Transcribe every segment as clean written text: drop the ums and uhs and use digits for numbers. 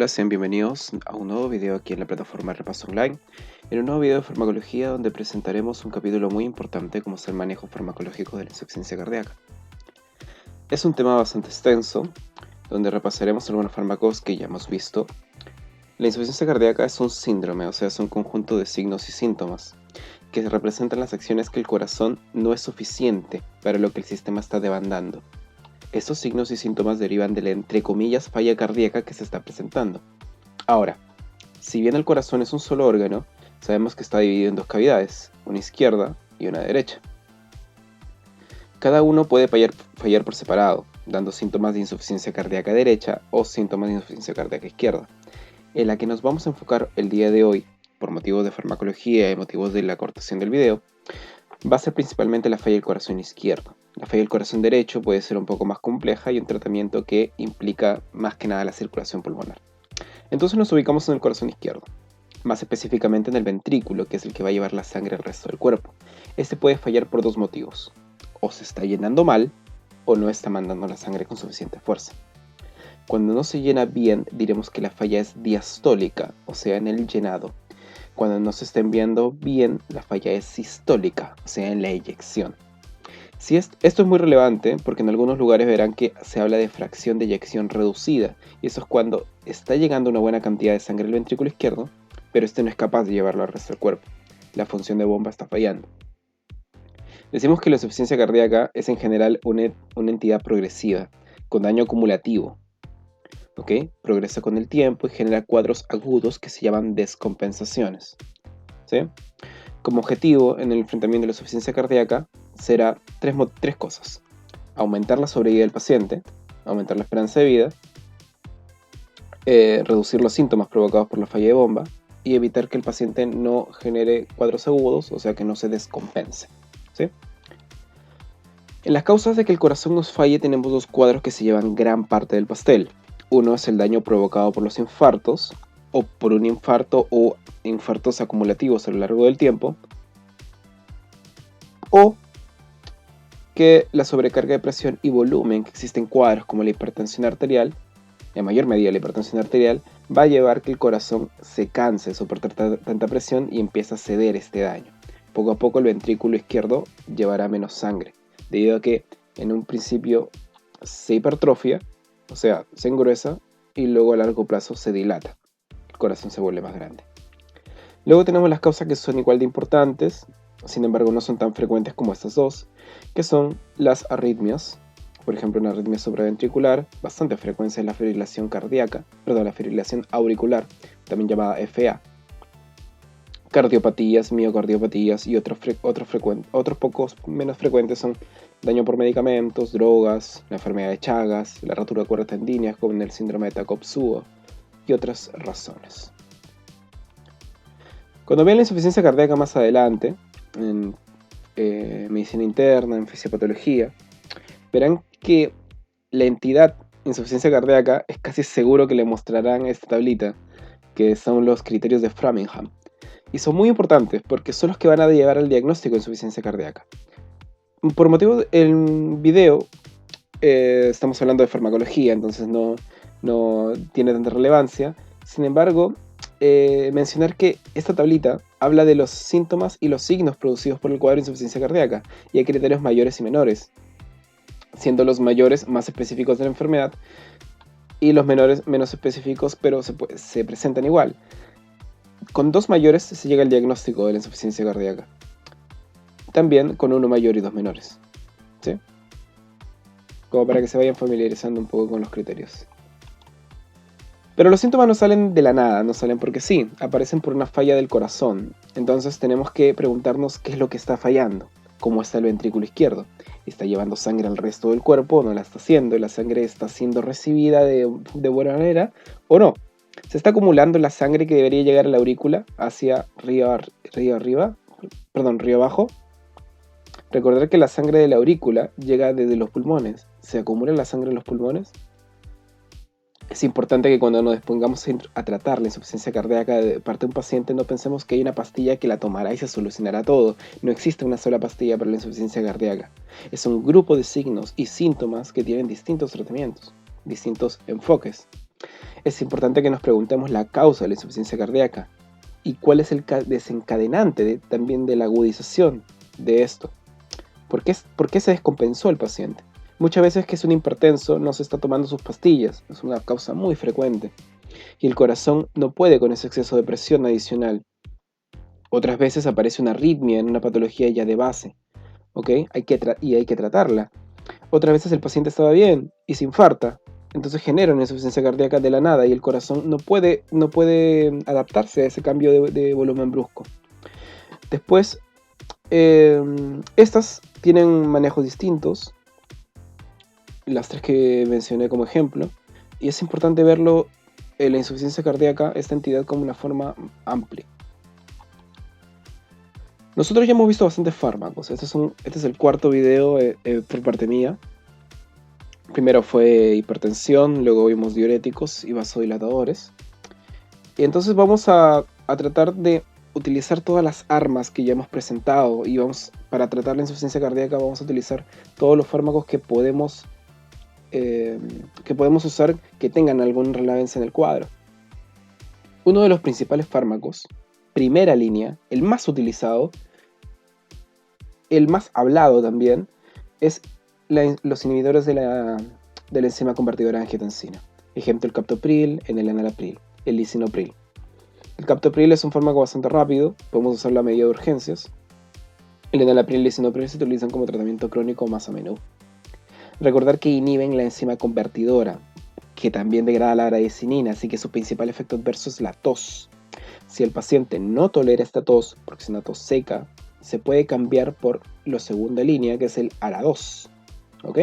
Hola, sean bienvenidos a un nuevo video aquí en la plataforma Repaso Online, en un nuevo video de farmacología donde presentaremos un capítulo muy importante como es el manejo farmacológico de la insuficiencia cardíaca. Es un tema bastante extenso, donde repasaremos algunos fármacos que ya hemos visto. La insuficiencia cardíaca es un síndrome, o sea, es un conjunto de signos y síntomas que representan las acciones que el corazón no es suficiente para lo que el sistema está demandando. Estos signos y síntomas derivan de la, entre comillas, falla cardíaca que se está presentando. Ahora, si bien el corazón es un solo órgano, sabemos que está dividido en dos cavidades, una izquierda y una derecha. Cada uno puede fallar por separado, dando síntomas de insuficiencia cardíaca derecha o síntomas de insuficiencia cardíaca izquierda. En la que nos vamos a enfocar el día de hoy, por motivos de farmacología y motivos de la cortación del video, va a ser principalmente la falla del corazón izquierdo. La falla del corazón derecho puede ser un poco más compleja y un tratamiento que implica más que nada la circulación pulmonar. Entonces nos ubicamos en el corazón izquierdo, más específicamente en el ventrículo, que es el que va a llevar la sangre al resto del cuerpo. Este puede fallar por dos motivos: o se está llenando mal, o no está mandando la sangre con suficiente fuerza. Cuando no se llena bien, diremos que la falla es diastólica, o sea, en el llenado. Cuando no se está enviando bien, la falla es sistólica, o sea, en la eyección. Esto es muy relevante porque en algunos lugares verán que se habla de fracción de eyección reducida, y eso es cuando está llegando una buena cantidad de sangre al ventrículo izquierdo, pero este no es capaz de llevarlo al resto del cuerpo. La función de bomba está fallando. Decimos que la insuficiencia cardíaca es en general una entidad progresiva, con daño acumulativo. Progresa con el tiempo y genera cuadros agudos que se llaman descompensaciones. ¿Sí? Como objetivo en el enfrentamiento de la insuficiencia cardíaca será tres cosas: aumentar la sobrevida del paciente, aumentar la esperanza de vida, reducir los síntomas provocados por la falla de bomba y evitar que el paciente no genere cuadros agudos, o sea que no se descompense. ¿Sí? En las causas de que el corazón nos falle tenemos dos cuadros que se llevan gran parte del pastel. Uno es el daño provocado por los infartos, o por un infarto o infartos acumulativos a lo largo del tiempo, o que la sobrecarga de presión y volumen que existen cuadros como la hipertensión arterial, en mayor medida la hipertensión arterial, va a llevar que el corazón se canse de soportar tanta presión y empieza a ceder este daño. Poco a poco el ventrículo izquierdo llevará menos sangre, debido a que en un principio se hipertrofia, o sea, se engruesa, y luego a largo plazo se dilata. El corazón se vuelve más grande. Luego tenemos las causas que son igual de importantes, sin embargo no son tan frecuentes como estas dos, que son las arritmias. Por ejemplo, una arritmia supraventricular, bastante frecuencia es la fibrilación cardíaca, la fibrilación auricular, también llamada FA. Cardiopatías, miocardiopatías y otros pocos menos frecuentes son daño por medicamentos, drogas, la enfermedad de Chagas, la rotura de cuerdas tendíneas como en el síndrome de Takotsubo y otras razones. Cuando vean la insuficiencia cardíaca más adelante, en medicina interna, en fisiopatología, verán que la entidad insuficiencia cardíaca es casi seguro que le mostrarán esta tablita, que son los criterios de Framingham. Y son muy importantes porque son los que van a llevar al diagnóstico de insuficiencia cardíaca. Por motivo del video, estamos hablando de farmacología, entonces no tiene tanta relevancia. Sin embargo, mencionar que esta tablita habla de los síntomas y los signos producidos por el cuadro de insuficiencia cardíaca, y hay criterios mayores y menores, siendo los mayores más específicos de la enfermedad y los menores menos específicos, pero se presentan igual. Con dos mayores se llega al diagnóstico de la insuficiencia cardíaca, también con uno mayor y dos menores, ¿sí? Como para que se vayan familiarizando un poco con los criterios. Pero los síntomas no salen de la nada, no salen porque sí, aparecen por una falla del corazón. Entonces tenemos que preguntarnos qué es lo que está fallando. ¿Cómo está el ventrículo izquierdo? ¿Está llevando sangre al resto del cuerpo o no la está haciendo? ¿La sangre está siendo recibida de buena manera o no? ¿Se está acumulando la sangre que debería llegar a la aurícula hacia río abajo? Recordar que la sangre de la aurícula llega desde los pulmones. ¿Se acumula la sangre en los pulmones? Es importante que cuando nos dispongamos a tratar la insuficiencia cardíaca de parte de un paciente no pensemos que hay una pastilla que la tomará y se solucionará todo. No existe una sola pastilla para la insuficiencia cardíaca. Es un grupo de signos y síntomas que tienen distintos tratamientos, distintos enfoques. Es importante que nos preguntemos la causa de la insuficiencia cardíaca y cuál es el desencadenante también de la agudización de esto. ¿Por qué se descompensó el paciente? Muchas veces que es un hipertenso no se está tomando sus pastillas, es una causa muy frecuente, y el corazón no puede con ese exceso de presión adicional. Otras veces aparece una arritmia en una patología ya de base, ¿ok? Hay que tratarla. Otras veces el paciente estaba bien y se infarta, entonces genera una insuficiencia cardíaca de la nada y el corazón no puede adaptarse a ese cambio de volumen brusco. Después, estas tienen manejos distintos, las tres que mencioné como ejemplo, y es importante verlo en la insuficiencia cardíaca, esta entidad, como una forma amplia. Nosotros ya hemos visto bastantes fármacos. Este es el cuarto video por parte mía. Primero fue hipertensión, luego vimos diuréticos y vasodilatadores. Y entonces vamos a tratar de utilizar todas las armas que ya hemos presentado, y para tratar la insuficiencia cardíaca vamos a utilizar todos los fármacos que podemos usar que tengan alguna relevancia en el cuadro. Uno de los principales fármacos, primera línea, el más utilizado, el más hablado también, es los inhibidores de la enzima convertidora de angiotensina. Ejemplo, el captopril, el enalapril, el lisinopril. El captopril es un fármaco bastante rápido, podemos usarlo a medida de urgencias. El enalapril y el lisinopril se utilizan como tratamiento crónico más a menudo. Recordar que inhiben la enzima convertidora, que también degrada la aradicinina, así que su principal efecto adverso es la tos. Si el paciente no tolera esta tos, porque es una tos seca, se puede cambiar por la segunda línea, que es el ARA2, ¿ok?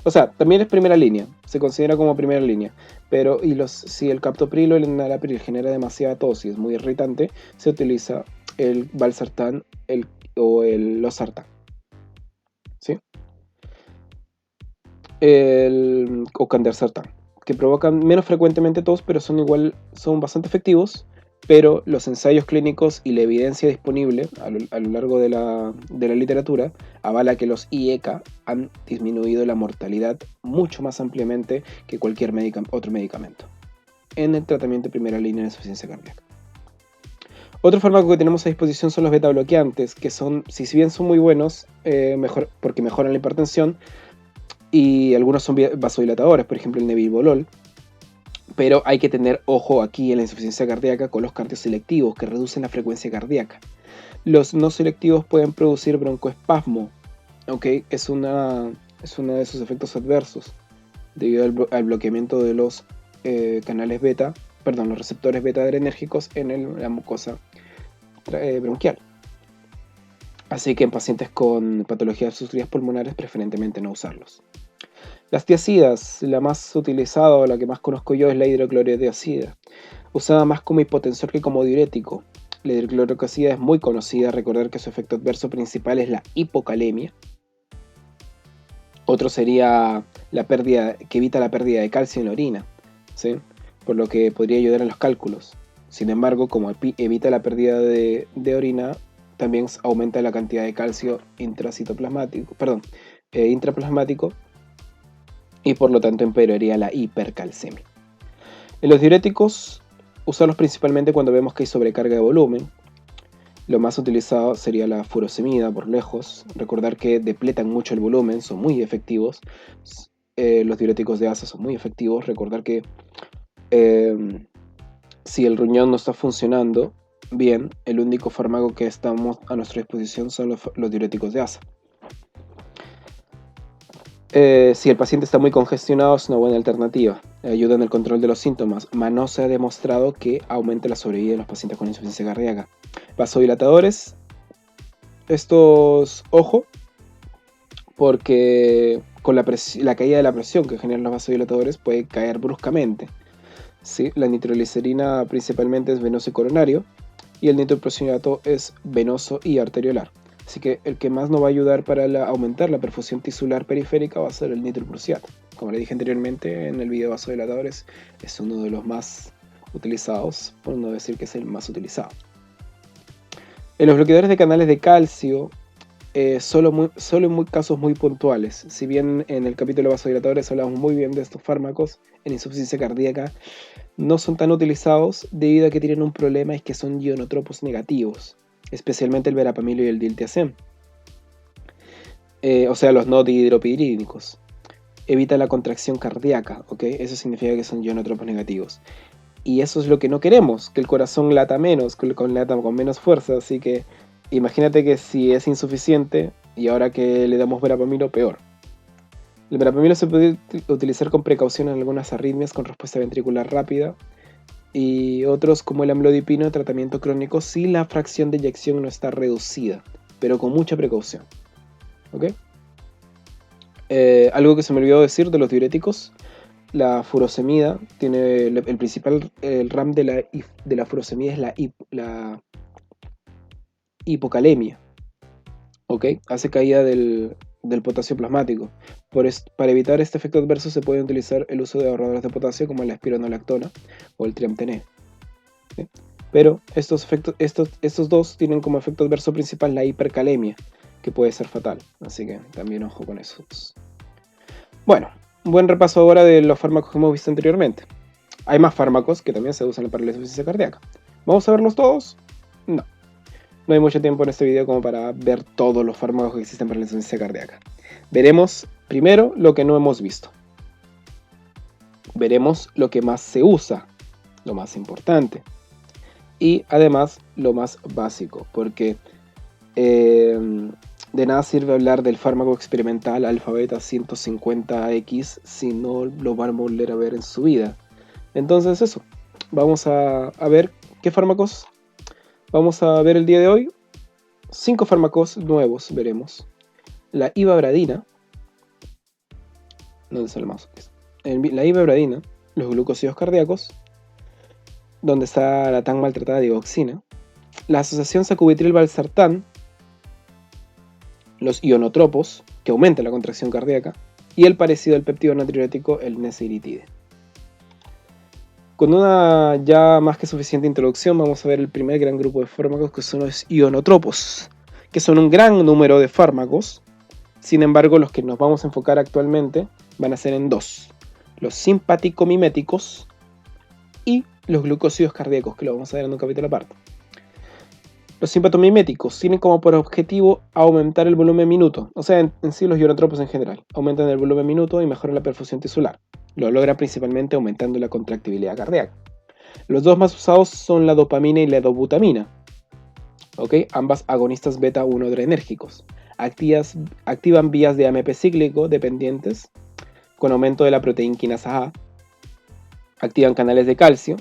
O sea, también es primera línea, se considera como primera línea, pero si el captopril o el enalapril genera demasiada tos y es muy irritante, se utiliza el valsartán o el losartán, ¿sí? O candesartán, que provocan menos frecuentemente tos, pero son bastante efectivos. Pero los ensayos clínicos y la evidencia disponible a lo largo de la literatura avala que los IECA han disminuido la mortalidad mucho más ampliamente que cualquier otro medicamento en el tratamiento de primera línea de insuficiencia cardíaca. Otro fármaco que tenemos a disposición son los beta bloqueantes, que si bien son muy buenos, porque mejoran la hipertensión, y algunos son vasodilatadores, por ejemplo el nebivolol. Pero hay que tener ojo aquí en la insuficiencia cardíaca con los cardioselectivos, que reducen la frecuencia cardíaca. Los no selectivos pueden producir broncoespasmo, ¿ok? Es uno de sus efectos adversos debido al bloqueamiento de los los receptores beta adrenérgicos en la mucosa bronquial. Así que en pacientes con patologías obstructivas pulmonares, preferentemente no usarlos. Las tiazidas, la más utilizada o la que más conozco yo es la hidroclorotiazida, usada más como hipotensor que como diurético. La hidroclorotiazida es muy conocida, recordar que su efecto adverso principal es la hipocalemia. Otro sería que evita la pérdida de calcio en la orina, ¿sí? Por lo que podría ayudar en los cálculos. Sin embargo, como evita la pérdida de orina, también aumenta la cantidad de calcio intraplasmático, y por lo tanto empeoraría la hipercalcemia. En los diuréticos, usarlos principalmente cuando vemos que hay sobrecarga de volumen. Lo más utilizado sería la furosemida por lejos. Recordar que depletan mucho el volumen, son muy efectivos. Los diuréticos de asa son muy efectivos. Recordar que si el riñón no está funcionando bien, el único fármaco que estamos a nuestra disposición son los diuréticos de asa. Si el paciente está muy congestionado, es una buena alternativa. Ayuda en el control de los síntomas, mas no se ha demostrado que aumente la sobrevida de los pacientes con insuficiencia cardíaca. Vasodilatadores, ojo, porque con la caída de la presión que generan los vasodilatadores puede caer bruscamente, ¿sí? La nitroglicerina principalmente es venoso y coronario, y el nitroprusiato es venoso y arteriolar. Así que el que más nos va a ayudar para aumentar la perfusión tisular periférica va a ser el nitroprusiato. Como le dije anteriormente en el video de vasodilatadores, es uno de los más utilizados, por no decir que es el más utilizado. En los bloqueadores de canales de calcio, solo en casos muy puntuales. Si bien en el capítulo de vasodilatadores hablamos muy bien de estos fármacos, en insuficiencia cardíaca no son tan utilizados debido a que tienen un problema, es que son ionotropos negativos, especialmente el verapamilo y el diltiazem. O sea, los no dihidropirídicos. Evita la contracción cardíaca, ¿ok? Eso significa que son ionotropos negativos. Y eso es lo que no queremos, que el corazón lata menos, lata con menos fuerza. Así que imagínate que si es insuficiente y ahora que le damos verapamilo, peor. El verapamilo se puede utilizar con precaución en algunas arritmias con respuesta ventricular rápida y otros como el amlodipino en tratamiento crónico si la fracción de eyección no está reducida, pero con mucha precaución. ¿Ok? Algo que se me olvidó decir de los diuréticos, la furosemida tiene el principal RAM de la furosemida es la hipocalemia, ¿ok? Hace caída del potasio plasmático. Para evitar este efecto adverso se puede utilizar el uso de ahorradores de potasio como la espironolactona o el triamtené, ¿sí? Pero estos dos tienen como efecto adverso principal la hipercalemia, que puede ser fatal, así que también ojo con esos. Bueno, un buen repaso ahora de los fármacos que hemos visto anteriormente. Hay más fármacos que también se usan para la insuficiencia cardíaca. ¿Vamos a verlos todos? No. No hay mucho tiempo en este video como para ver todos los fármacos que existen para la insuficiencia cardíaca. Veremos primero lo que no hemos visto. Veremos lo que más se usa, lo más importante. Y además lo más básico, porque de nada sirve hablar del fármaco experimental alfa-beta 150X si no lo van a volver a ver en su vida. Entonces eso, vamos a ver qué fármacos vamos a ver el día de hoy. 5 fármacos nuevos veremos. La ivabradina, ¿dónde está el mouse? La ivabradina, los glucósidos cardíacos, donde está la tan maltratada digoxina, la asociación sacubitril-valsartán, los ionotropos, que aumentan la contracción cardíaca, y el parecido al péptido natriurético, el neseritide. Con una ya más que suficiente introducción, vamos a ver el primer gran grupo de fármacos, que son los ionotropos, que son un gran número de fármacos. Sin embargo, los que nos vamos a enfocar actualmente van a ser en dos: los simpaticomiméticos y los glucósidos cardíacos, que lo vamos a ver en un capítulo aparte. Los simpatomiméticos tienen como por objetivo aumentar el volumen minuto, o sea, en sí los ionotropos en general, aumentan el volumen minuto y mejoran la perfusión tisular. Lo logran principalmente aumentando la contractibilidad cardíaca. Los dos más usados son la dopamina y la dobutamina, ¿okay? Ambas agonistas beta-1 adrenérgicos. Activan vías de AMP cíclico dependientes con aumento de la proteína quinasa A. Activan canales de calcio.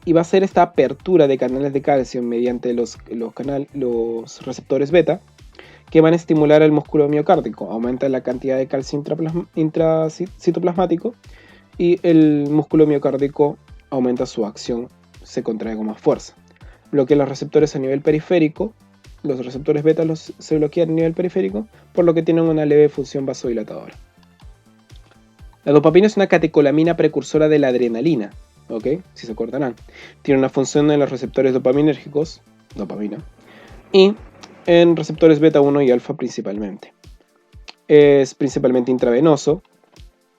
Y va a ser esta apertura de canales de calcio mediante los receptores beta que van a estimular el músculo miocárdico. Aumenta la cantidad de calcio intracitoplasmático y el músculo miocárdico aumenta su acción, se contrae con más fuerza. Bloquea los receptores a nivel periférico. Los receptores beta se bloquean a nivel periférico, por lo que tienen una leve función vasodilatadora. La dopamina es una catecolamina precursora de la adrenalina, ¿ok? Si se acordarán. Tiene una función en los receptores dopaminérgicos, dopamina, y en receptores beta 1 y alfa principalmente. Es principalmente intravenoso,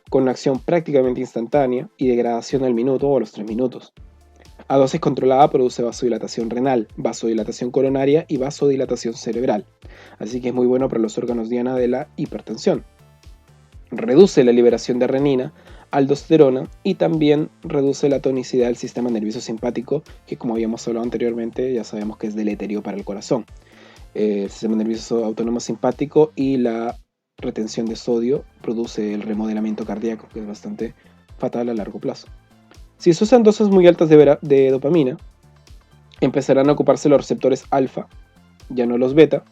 con una acción prácticamente instantánea y degradación al minuto o a los 3 minutos. A dosis controlada produce vasodilatación renal, vasodilatación coronaria y vasodilatación cerebral, así que es muy bueno para los órganos diana de la hipertensión. Reduce la liberación de renina, aldosterona y también reduce la tonicidad del sistema nervioso simpático, que como habíamos hablado anteriormente ya sabemos que es deleterio para el corazón. El sistema nervioso autónomo simpático y la retención de sodio produce el remodelamiento cardíaco, que es bastante fatal a largo plazo. Si se usan dosis muy altas de dopamina, empezarán a ocuparse los receptores alfa, ya no los beta,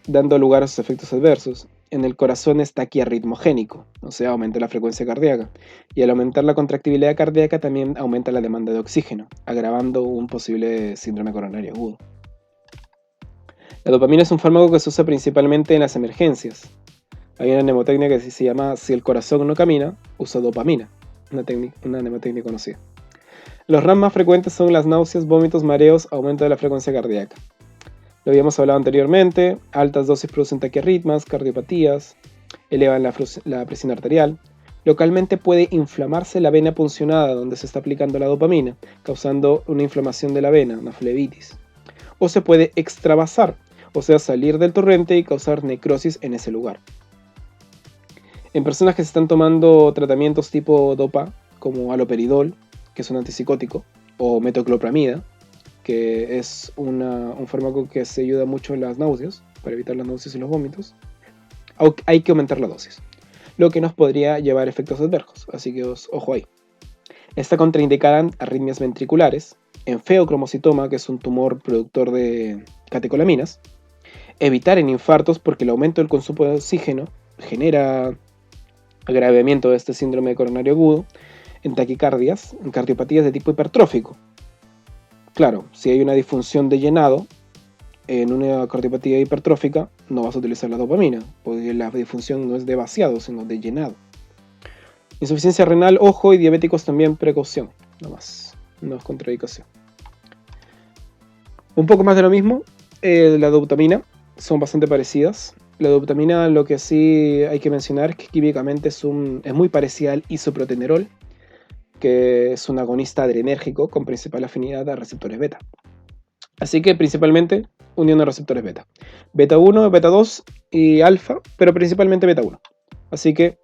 dando lugar a sus efectos adversos. En el corazón es taquiarritmogénico, o sea, aumenta la frecuencia cardíaca, y al aumentar la contractibilidad cardíaca también aumenta la demanda de oxígeno, agravando un posible síndrome coronario agudo. La dopamina es un fármaco que se usa principalmente en las emergencias. Hay una mnemotecnia que se llama "si el corazón no camina, usa dopamina", una mnemotecnia conocida. Los RAM más frecuentes son las náuseas, vómitos, mareos, aumento de la frecuencia cardíaca. Lo habíamos hablado anteriormente, altas dosis producen taquiarritmas, cardiopatías, elevan la presión arterial. Localmente puede inflamarse la vena puncionada donde se está aplicando la dopamina, causando una inflamación de la vena, una flebitis. O se puede extravasar, o sea, salir del torrente y causar necrosis en ese lugar. En personas que se están tomando tratamientos tipo dopa, como haloperidol, que es un antipsicótico, o metoclopramida, que es un fármaco que se ayuda mucho en las náuseas, para evitar las náuseas y los vómitos, hay que aumentar la dosis, lo que nos podría llevar a efectos adversos, así que ojo ahí. Está contraindicada en arritmias ventriculares, en feocromocitoma, que es un tumor productor de catecolaminas, evitar en infartos porque el aumento del consumo de oxígeno genera agravamiento de este síndrome coronario agudo, en taquicardias, en cardiopatías de tipo hipertrófico. Claro, si hay una disfunción de llenado en una cardiopatía hipertrófica, no vas a utilizar la dopamina, porque la disfunción no es de vaciado, sino de llenado. Insuficiencia renal, ojo, y diabéticos también, precaución, nomás, no es contraindicación. Un poco más de lo mismo, la dopamina, son bastante parecidas. La dopamina, lo que sí hay que mencionar es que químicamente es muy parecida al isoprotenerol, que es un agonista adrenérgico con principal afinidad a receptores beta. Así que principalmente unión a receptores beta. Beta 1, beta 2 y alfa, pero principalmente beta 1. Así que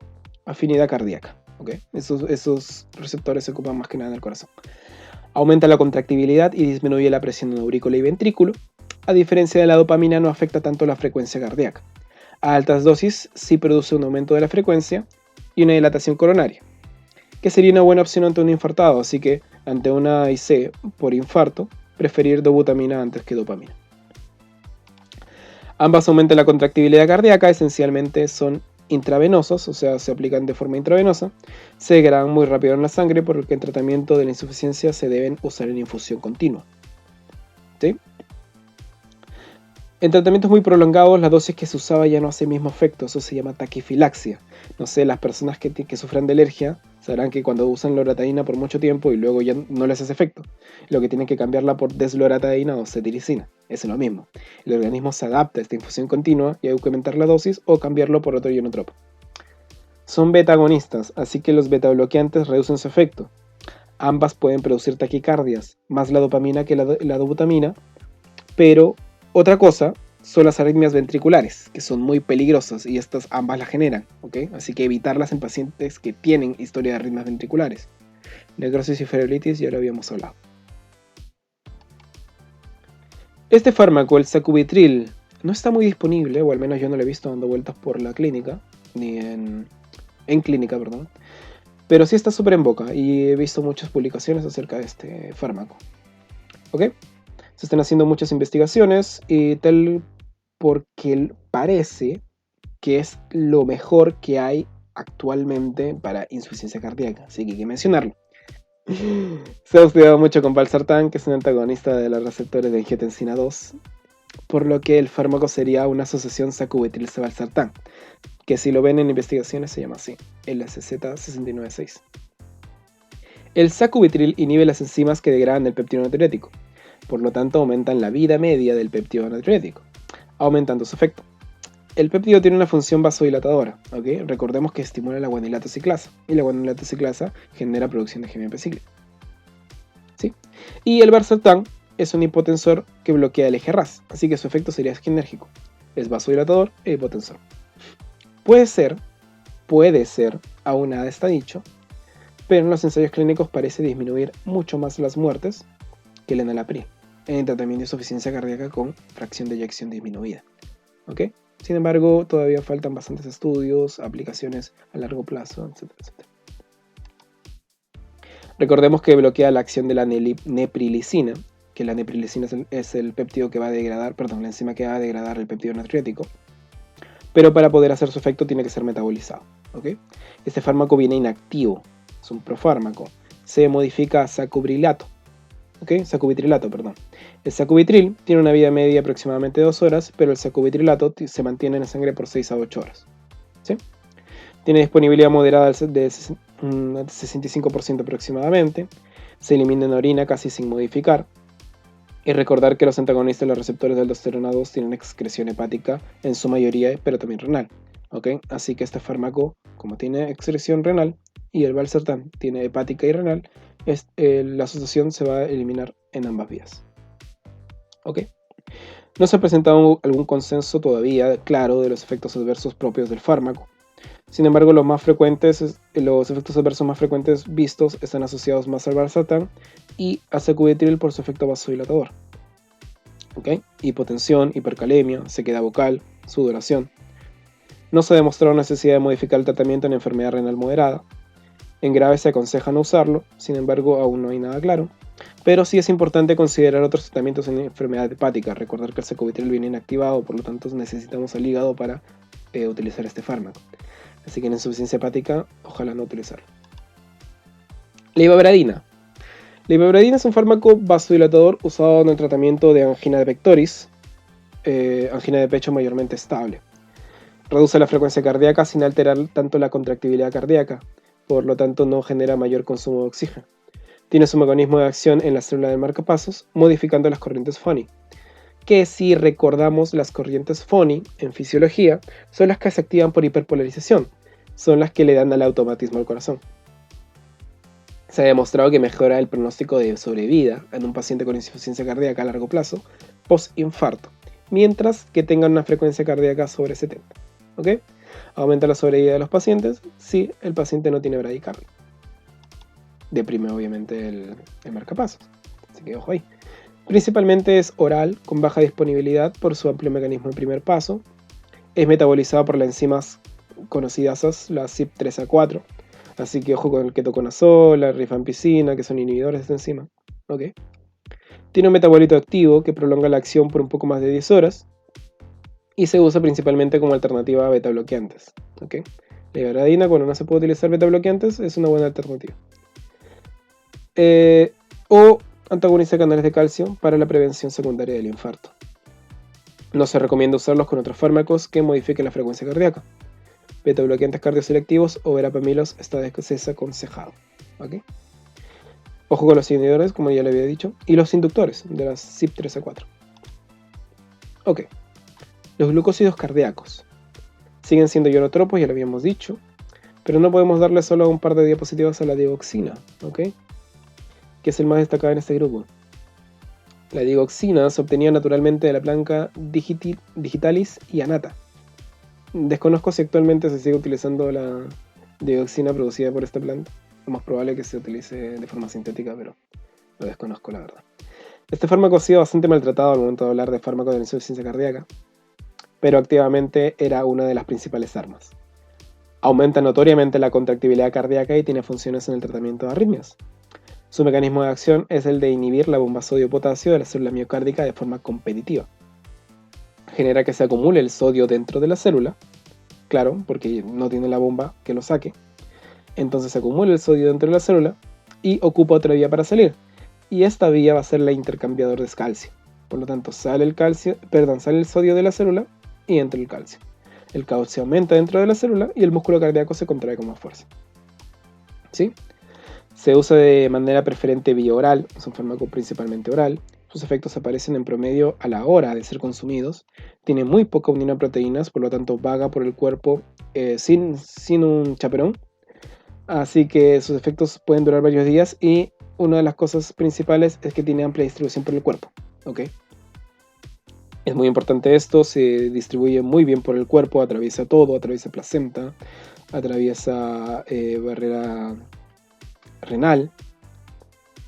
afinidad cardíaca. ¿Okay? Esos receptores se ocupan más que nada en el corazón. Aumenta la contractibilidad y disminuye la presión en aurícula y ventrículo. A diferencia de la dopamina, no afecta tanto la frecuencia cardíaca. A altas dosis sí produce un aumento de la frecuencia y una dilatación coronaria, que sería una buena opción ante un infartado, así que ante una IC por infarto, preferir dobutamina antes que dopamina. Ambas aumentan la contractibilidad cardíaca, esencialmente son intravenosos, o sea, se aplican de forma intravenosa, se degradan muy rápido en la sangre, por lo que en tratamiento de la insuficiencia se deben usar en infusión continua. ¿Sí? En tratamientos muy prolongados, la dosis que se usaba ya no hace el mismo efecto, eso se llama taquifilaxia. No sé, las personas que sufren de alergia sabrán que cuando usan loratadina por mucho tiempo y luego ya no les hace efecto, lo que tienen que cambiarla por desloratadina o cetiricina. Es lo mismo. El organismo se adapta a esta infusión continua y hay que aumentar la dosis o cambiarlo por otro ionotropo. Son beta-agonistas, así que los beta-bloqueantes reducen su efecto. Ambas pueden producir taquicardias, más la dopamina que la dobutamina, pero otra cosa son las arritmias ventriculares, que son muy peligrosas y estas ambas las generan, ¿ok? Así que evitarlas en pacientes que tienen historia de arritmias ventriculares. Necrosis y febritis ya lo habíamos hablado. Este fármaco, el sacubitril, no está muy disponible, o al menos yo no lo he visto dando vueltas por la clínica, ni en clínica, perdón. Pero sí está súper en boca y he visto muchas publicaciones acerca de este fármaco. ¿Ok? Se están haciendo muchas investigaciones y tal porque parece que es lo mejor que hay actualmente para insuficiencia cardíaca, así que hay que mencionarlo. Se ha estudiado mucho con valsartán, que es un antagonista de los receptores de angiotensina 2, por lo que el fármaco sería una asociación sacubitril-valsartán, que si lo ven en investigaciones se llama así, LSZ696. El sacubitril inhibe las enzimas que degradan el péptido natriurético, por lo tanto aumentan la vida media del péptido natriurético, aumentando su efecto. El péptido tiene una función vasodilatadora, ¿ok? Recordemos que estimula la guanilatociclasa, y la guanilatociclasa genera producción de GMP cíclico. ¿Sí? Y el valsartán es un hipotensor que bloquea el eje RAS, así que su efecto sería esquinérgico. Es vasodilatador e hipotensor. Puede ser, aún nada está dicho, pero en los ensayos clínicos parece disminuir mucho más las muertes que el enalapril en el tratamiento de insuficiencia cardíaca con fracción de eyección disminuida. ¿Ok? Sin embargo, todavía faltan bastantes estudios, aplicaciones a largo plazo, etc. Recordemos que bloquea la acción de la neprilicina, que la neprilicina es el péptido que va a degradar, la enzima que va a degradar el péptido natriurético, pero para poder hacer su efecto tiene que ser metabolizado. ¿Ok? Este fármaco viene inactivo, es un profármaco, se modifica a sacubitrilato. ¿Ok? Sacubitrilato, perdón. El sacubitril tiene una vida media de aproximadamente 2 horas, pero el sacubitrilato se mantiene en la sangre por 6 a 8 horas. ¿Sí? Tiene disponibilidad moderada de 65% aproximadamente. Se elimina en orina casi sin modificar. Y recordar que los antagonistas de los receptores de aldosterona 2 tienen excreción hepática en su mayoría, pero también renal. ¿Ok? Así que este fármaco, como tiene excreción renal y el valsartán tiene hepática y renal, la asociación se va a eliminar en ambas vías. ¿Ok? No se ha presentado algún consenso todavía claro de los efectos adversos propios del fármaco. Sin embargo, los efectos adversos más frecuentes vistos están asociados más al valsartán y a sacubitril por su efecto vasodilatador. ¿Okay? Hipotensión, hipercalemia, sequedad vocal, sudoración. No se ha demostrado necesidad de modificar el tratamiento en enfermedad renal moderada. En grave se aconseja no usarlo, sin embargo aún no hay nada claro. Pero sí es importante considerar otros tratamientos en enfermedad hepática. Recordar que el sacubitril viene inactivado, por lo tanto necesitamos el hígado para utilizar este fármaco. Así que en insuficiencia hepática, ojalá no utilizarlo. La ivabradina. La ivabradina es un fármaco vasodilatador usado en el tratamiento de angina de pectoris, angina de pecho mayormente estable. Reduce la frecuencia cardíaca sin alterar tanto la contractibilidad cardíaca, por lo tanto no genera mayor consumo de oxígeno. Tiene su mecanismo de acción en la célula del marcapasos, modificando las corrientes Fonny. Que si recordamos, las corrientes Fonny en fisiología son las que se activan por hiperpolarización, son las que le dan al automatismo al corazón. Se ha demostrado que mejora el pronóstico de sobrevida en un paciente con insuficiencia cardíaca a largo plazo, post-infarto, mientras que tengan una frecuencia cardíaca sobre 70. ¿Ok? Aumenta la sobrevida de los pacientes si el paciente no tiene bradicardia. Deprime obviamente el marcapasos, así que ojo ahí. Principalmente es oral, con baja disponibilidad por su amplio mecanismo de primer paso. Es metabolizado por las enzimas conocidas, las CYP3A4. Así que ojo con el ketoconazol, la rifampicina, que son inhibidores de esta enzima. ¿Okay? Tiene un metabolito activo que prolonga la acción por un poco más de 10 horas. Y se usa principalmente como alternativa a beta bloqueantes. ¿Okay? La ivabradina, cuando no se puede utilizar beta bloqueantes, es una buena alternativa. O antagoniza canales de calcio para la prevención secundaria del infarto. No se recomienda usarlos con otros fármacos que modifiquen la frecuencia cardíaca. Beta bloqueantes cardioselectivos o verapamilos está desaconsejado. ¿Okay? Ojo con los inhibidores, como ya le había dicho, y los inductores de las CYP3A4. Ok. Los glucósidos cardíacos siguen siendo ionotropos, ya lo habíamos dicho, pero no podemos darle solo un par de diapositivas a la digoxina, ¿ok? Que es el más destacado en este grupo. La digoxina se obtenía naturalmente de la planta digitalis y annata. Desconozco si actualmente se sigue utilizando la digoxina producida por esta planta. Lo más probable es que se utilice de forma sintética, pero lo desconozco, la verdad. Este fármaco ha sido bastante maltratado al momento de hablar de fármacos de la insuficiencia cardíaca, pero activamente era una de las principales armas. Aumenta notoriamente la contractibilidad cardíaca y tiene funciones en el tratamiento de arritmias. Su mecanismo de acción es el de inhibir la bomba sodio-potasio de la célula miocárdica de forma competitiva. Genera que se acumule el sodio dentro de la célula, claro, porque no tiene la bomba que lo saque. Entonces se acumula el sodio dentro de la célula y ocupa otra vía para salir. Y esta vía va a ser la intercambiador de calcio. Por lo tanto, sale el sodio de la célula y entra el calcio. El calcio aumenta dentro de la célula y el músculo cardíaco se contrae con más fuerza. ¿Sí? Se usa de manera preferente vía oral, es un fármaco principalmente oral. Sus efectos aparecen en promedio a la hora de ser consumidos. Tiene muy poca unión a proteínas, por lo tanto vaga por el cuerpo sin un chaperón. Así que sus efectos pueden durar varios días y una de las cosas principales es que tiene amplia distribución por el cuerpo. ¿Okay? Es muy importante esto, se distribuye muy bien por el cuerpo, atraviesa todo, atraviesa placenta, atraviesa barrera renal,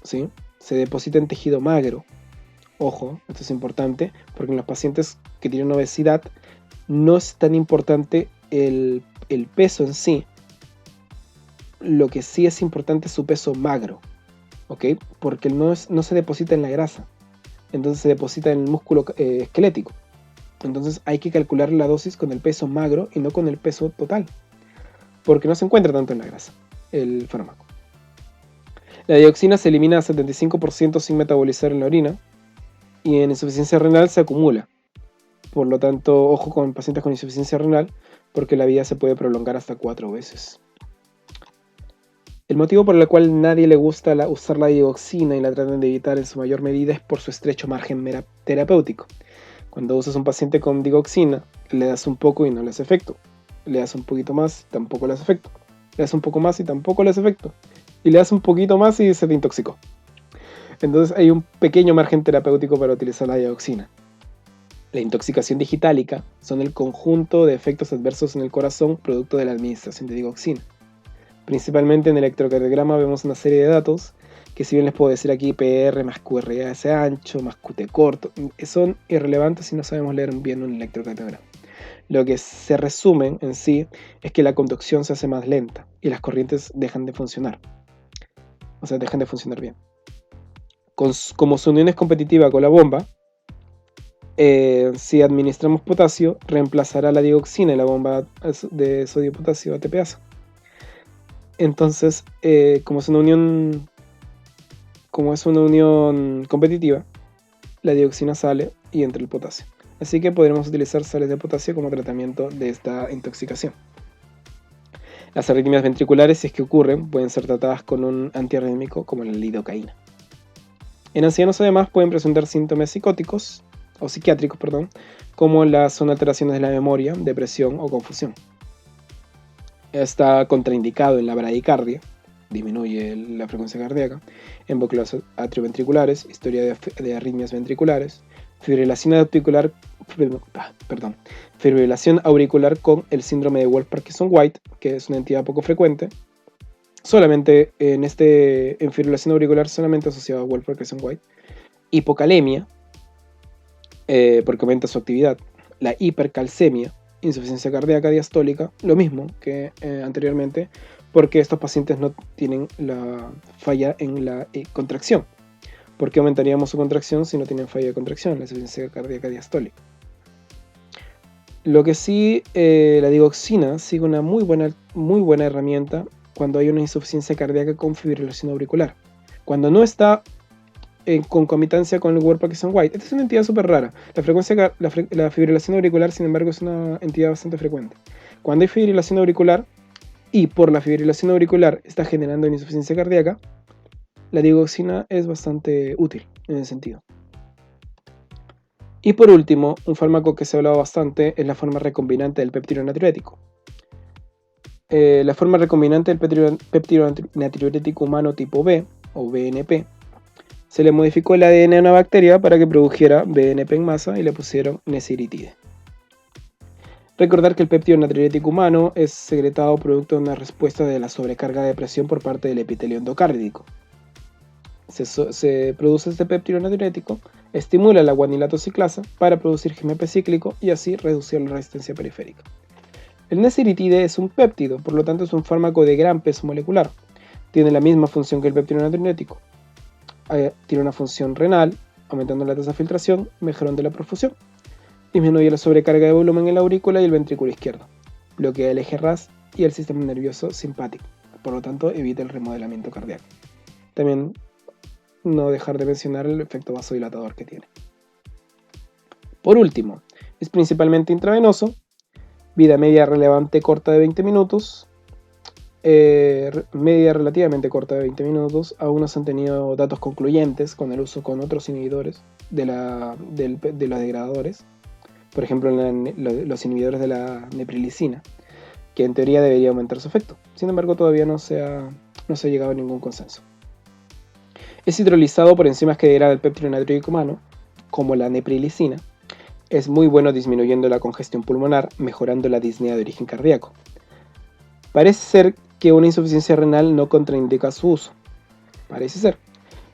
¿sí? Se deposita en tejido magro. Ojo, esto es importante, porque en los pacientes que tienen obesidad no es tan importante el peso en sí. Lo que sí es importante es su peso magro, ¿ok? Porque no se deposita en la grasa, entonces se deposita en el músculo esquelético. Entonces hay que calcular la dosis con el peso magro y no con el peso total, porque no se encuentra tanto en la grasa el fármaco. La dioxina se elimina a 75% sin metabolizar en la orina y en insuficiencia renal se acumula. Por lo tanto, ojo con pacientes con insuficiencia renal, porque la vida se puede prolongar hasta 4 veces. El motivo por el cual nadie le gusta usar la digoxina y la tratan de evitar en su mayor medida es por su estrecho margen terapéutico. Cuando usas a un paciente con digoxina, le das un poco y no le hace efecto. Le das un poquito más, tampoco le hace efecto. Le das un poco más y tampoco le hace efecto. Y le das un poquito más y se te intoxicó. Entonces hay un pequeño margen terapéutico para utilizar la digoxina. La intoxicación digitálica son el conjunto de efectos adversos en el corazón producto de la administración de digoxina. Principalmente en el electrocardiograma vemos una serie de datos que, si bien les puedo decir aquí PR más QRS ancho más QT corto, son irrelevantes si no sabemos leer bien un electrocardiograma. Lo que se resume en sí es que la conducción se hace más lenta y las corrientes dejan de funcionar. O sea, dejan de funcionar bien. Como su unión es competitiva con la bomba, si administramos potasio, reemplazará la digoxina y la bomba de sodio-potasio ATPasa. Entonces, como es una unión competitiva, la dioxina sale y entra el potasio. Así que podremos utilizar sales de potasio como tratamiento de esta intoxicación. Las arritmias ventriculares, si es que ocurren, pueden ser tratadas con un antiarrítmico como la lidocaína. En ancianos, además, pueden presentar síntomas psicóticos o psiquiátricos, como son alteraciones de la memoria, depresión o confusión. Está contraindicado en la bradicardia, disminuye la frecuencia cardíaca, en bloqueos atrioventriculares, historia de arritmias ventriculares, fibrilación auricular con el síndrome de Wolff-Parkinson-White, que es una entidad poco frecuente, solamente en fibrilación auricular solamente asociada a Wolff-Parkinson-White, hipocalemia, porque aumenta su actividad, la hipercalcemia, insuficiencia cardíaca diastólica, lo mismo que anteriormente, porque estos pacientes no tienen la falla en la contracción. ¿Por qué aumentaríamos su contracción si no tienen falla de contracción? La insuficiencia cardíaca diastólica. Lo que sí, la digoxina sigue una muy buena herramienta cuando hay una insuficiencia cardíaca con fibrilación auricular. Cuando no está en concomitancia con el Wolff-Parkinson-White. Esta es una entidad súper rara. La fibrilación auricular, sin embargo, es una entidad bastante frecuente. Cuando hay fibrilación auricular y por la fibrilación auricular está generando una insuficiencia cardíaca, la digoxina es bastante útil en ese sentido. Y por último, un fármaco que se ha hablado bastante es la forma recombinante del péptido natriurético. La forma recombinante del péptido natriurético humano tipo B, o BNP, se le modificó el ADN a una bacteria para que produjera BNP en masa y le pusieron nesiritide. Recordar que el péptido natriurético humano es secretado producto de una respuesta de la sobrecarga de presión por parte del epitelio endocárdico. Se produce este péptido natriurético, estimula la guanilato ciclasa para producir GMP cíclico y así reducir la resistencia periférica. El nesiritide es un péptido, por lo tanto es un fármaco de gran peso molecular. Tiene la misma función que el péptido natriurético. Tiene una función renal, aumentando la tasa de filtración, mejorando la perfusión. Disminuye la sobrecarga de volumen en la aurícula y el ventrículo izquierdo. Bloquea el eje RAS y el sistema nervioso simpático. Por lo tanto, evita el remodelamiento cardíaco. También no dejar de mencionar el efecto vasodilatador que tiene. Por último, es principalmente intravenoso, vida media relevante corta de 20 minutos, media relativamente corta de 20 minutos. Aún no se han tenido datos concluyentes con el uso con otros inhibidores de los degradadores, por ejemplo los inhibidores de la neprilicina, que en teoría debería aumentar su efecto. Sin embargo, todavía no se ha llegado a ningún consenso. Es hidrolizado por enzimas que degradan el péptido natriurético humano, como la neprilicina. Es muy bueno disminuyendo la congestión pulmonar, mejorando la disnea de origen cardíaco. Parece ser que una insuficiencia renal no contraindica su uso. Parece ser.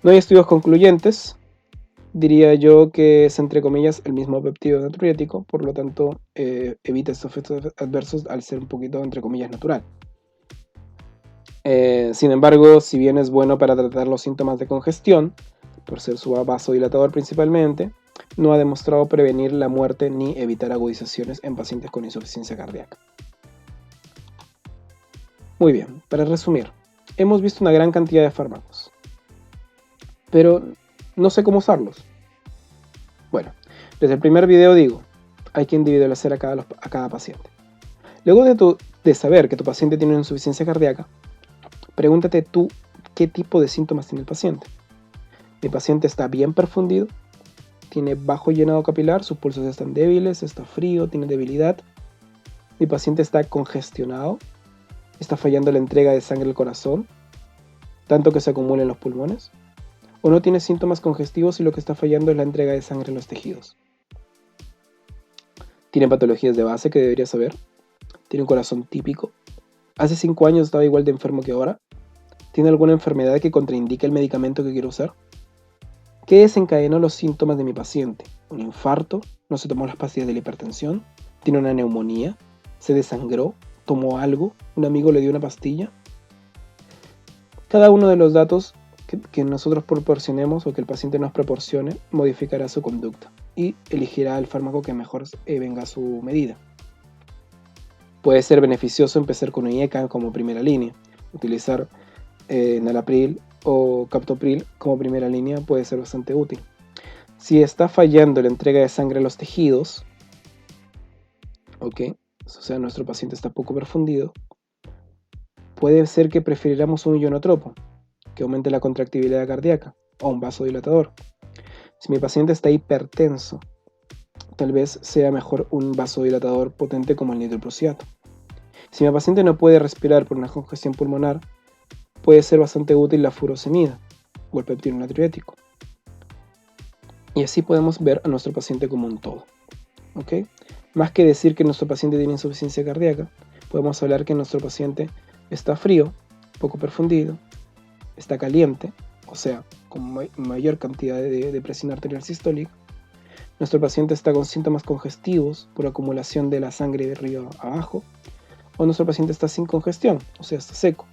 No hay estudios concluyentes. Diría yo que es, entre comillas, el mismo péptido natriurético, por lo tanto evita estos efectos adversos al ser un poquito, entre comillas, natural. Sin embargo, si bien es bueno para tratar los síntomas de congestión, por ser su vasodilatador principalmente, no ha demostrado prevenir la muerte ni evitar agudizaciones en pacientes con insuficiencia cardíaca. Muy bien, para resumir, hemos visto una gran cantidad de fármacos, pero no sé cómo usarlos. Bueno, desde el primer video digo, hay que individualizar a cada paciente. Luego de saber que tu paciente tiene una insuficiencia cardíaca, Pregúntate tú qué tipo de síntomas tiene el paciente. Mi paciente está bien perfundido, tiene bajo llenado capilar, sus pulsos están débiles, está frío, tiene debilidad. Mi paciente está congestionado, está fallando la entrega de sangre al corazón, tanto que se acumula en los pulmones. O no tiene síntomas congestivos y lo que está fallando es la entrega de sangre en los tejidos. Tiene patologías de base que debería saber. Tiene un corazón típico. Hace 5 años estaba igual de enfermo que ahora. ¿Tiene alguna enfermedad que contraindique el medicamento que quiero usar? ¿Qué desencadenó los síntomas de mi paciente? ¿Un infarto? ¿No se tomó las pastillas de la hipertensión? ¿Tiene una neumonía? ¿Se desangró? ¿Tomó algo? ¿Un amigo le dio una pastilla? Cada uno de los datos que nosotros proporcionemos o que el paciente nos proporcione modificará su conducta y elegirá el fármaco que mejor venga a su medida. Puede ser beneficioso empezar con un IECA como primera línea. Utilizar enalapril o captopril como primera línea puede ser bastante útil. Si está fallando la entrega de sangre a los tejidos, o sea, nuestro paciente está poco perfundido, puede ser que preferiramos un ionotropo, que aumente la contractibilidad cardíaca, o un vasodilatador. Si mi paciente está hipertenso, tal vez sea mejor un vasodilatador potente como el nitroprusiato. Si mi paciente no puede respirar por una congestión pulmonar, puede ser bastante útil la furosemida o el péptido natriurético. Y así podemos ver a nuestro paciente como un todo. Más que decir que nuestro paciente tiene insuficiencia cardíaca, podemos hablar que nuestro paciente está frío, poco perfundido, está caliente, o sea, con mayor cantidad de presión arterial sistólica. Nuestro paciente está con síntomas congestivos por acumulación de la sangre de arriba abajo, o nuestro paciente está sin congestión, o sea, está seco.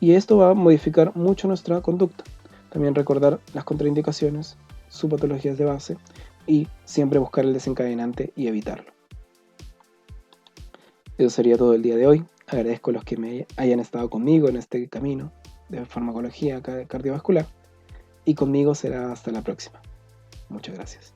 Y esto va a modificar mucho nuestra conducta. También recordar las contraindicaciones, sus patologías de base y siempre buscar el desencadenante y evitarlo. Eso sería todo el día de hoy. Agradezco a los que me hayan estado conmigo en este camino de farmacología cardiovascular y conmigo será hasta la próxima. Muchas gracias.